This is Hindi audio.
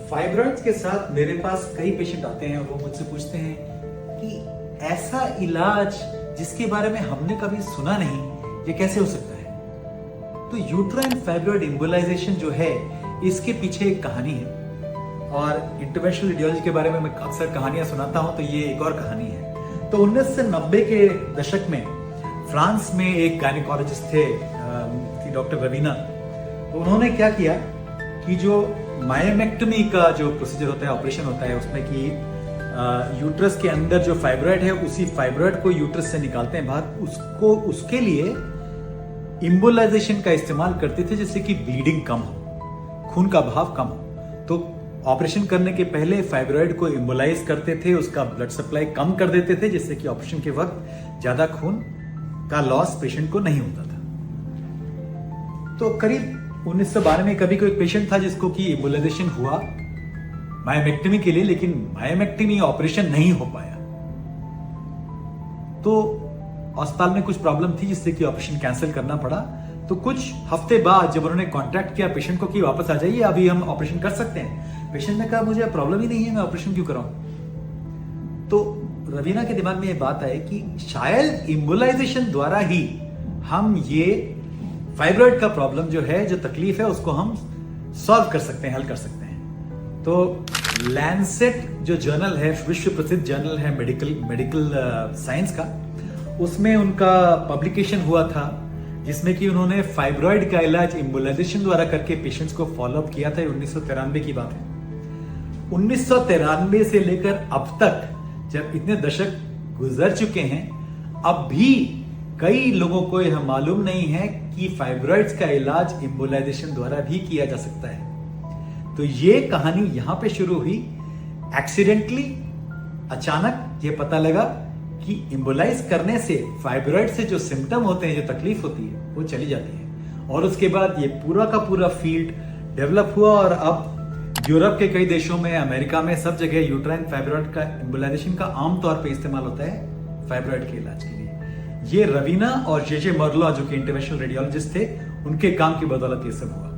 फाइब्रॉइड्स के साथ मेरे पास कई पेशेंट आते हैं और वो मुझसे पूछते हैं कि ऐसा इलाज जिसके बारे में हमने कभी सुना नहीं, ये कैसे हो सकता है। तो यूट्राइन फाइब्रॉइड एम्बोलाइजेशन जो है, इसके पीछे एक कहानी है और इंटरवेंशनल रेडियोलॉजी के बारे में मैं अक्सर कहानियां सुनाता हूं, तो ये एक और कहानी है। तो 1990 के दशक में फ्रांस में एक गायनेकोलॉजिस्ट थे, डॉक्टर रवीना। तो उन्होंने क्या किया कि जो मायोमेक्टमी का जो प्रोसीजर होता है, ऑपरेशन होता है, उसमें कि यूट्रस के अंदर जो फाइब्रॉइड है, उसी फाइब्रॉइड को यूट्रस से निकालते हैं बाहर, उसके लिए इम्बोलाइजेशन का इस्तेमाल करते थे, जिससे कि ब्लीडिंग कम हो, खून का बहाव कम हो। तो ऑपरेशन करने के पहले फाइब्रॉइड को इम्बोलाइज करते थे, उसका ब्लड सप्लाई कम कर देते थे, जिससे कि ऑपरेशन के वक्त ज्यादा खून का लॉस पेशेंट को नहीं होता था। तो करीब 1912 में कभी कोई पेशेंट था जिसको कि इम्बोलाइजेशन हुआ मायोमेक्टमी के लिए, लेकिन मायोमेक्टमी ऑपरेशन नहीं हो पाया। तो अस्पताल में कुछ प्रॉब्लम थी जिससे कि ऑपरेशन कैंसिल करना पड़ा। तो कुछ हफ्ते बाद जब उन्होंने कांटेक्ट किया पेशेंट को कि वापस आ जाइए, अभी हम ऑपरेशन कर सकते हैं, पेशेंट ने कहा मुझे प्रॉब्लम ही नहीं है, मैं ऑपरेशन क्यों कराऊं। तो रवीना के दिमाग में ये बात आई कि शायद इम्बोलाइजेशन द्वारा ही हम ये फाइब्रॉइड का प्रॉब्लम जो है, जो तकलीफ है, उसको हम सॉल्व कर सकते हैं, हल कर सकते हैं। तो लैंसेट जो जर्नल है, विश्व प्रसिद्ध जर्नल है मेडिकल साइंस का, उसमें उनका पब्लिकेशन हुआ था जिसमें कि उन्होंने फाइब्रॉइड का इलाज इम्बोलाइजेशन द्वारा करके पेशेंट्स को फॉलोअप किया था। 1993 की बात है। 1993 से लेकर अब तक, जब इतने दशक गुजर चुके हैं, अब भी कई लोगों को यह मालूम नहीं है कि फाइब्रॉइड्स का इलाज इम्बोलाइजेशन द्वारा भी किया जा सकता है। तो ये कहानी यहां पे शुरू हुई। एक्सीडेंटली, अचानक ये पता लगा कि इम्बोलाइज करने से फाइब्रॉइड से जो सिम्टम होते हैं, जो तकलीफ होती है, वो चली जाती है। और उसके बाद ये पूरा का पूरा फील्ड डेवलप हुआ और अब यूरोप के कई देशों में, अमेरिका में, सब जगह यूट्राइन फाइब्रॉइड का इम्बोलाइजेशन का आमतौर पर इस्तेमाल होता है फाइब्रॉइड के इलाज के लिए। ये रवीना और जे मर्लो, जो कि इंटरवेंशनल रेडियोलॉजिस्ट थे, उनके काम की बदौलत ये सब हुआ।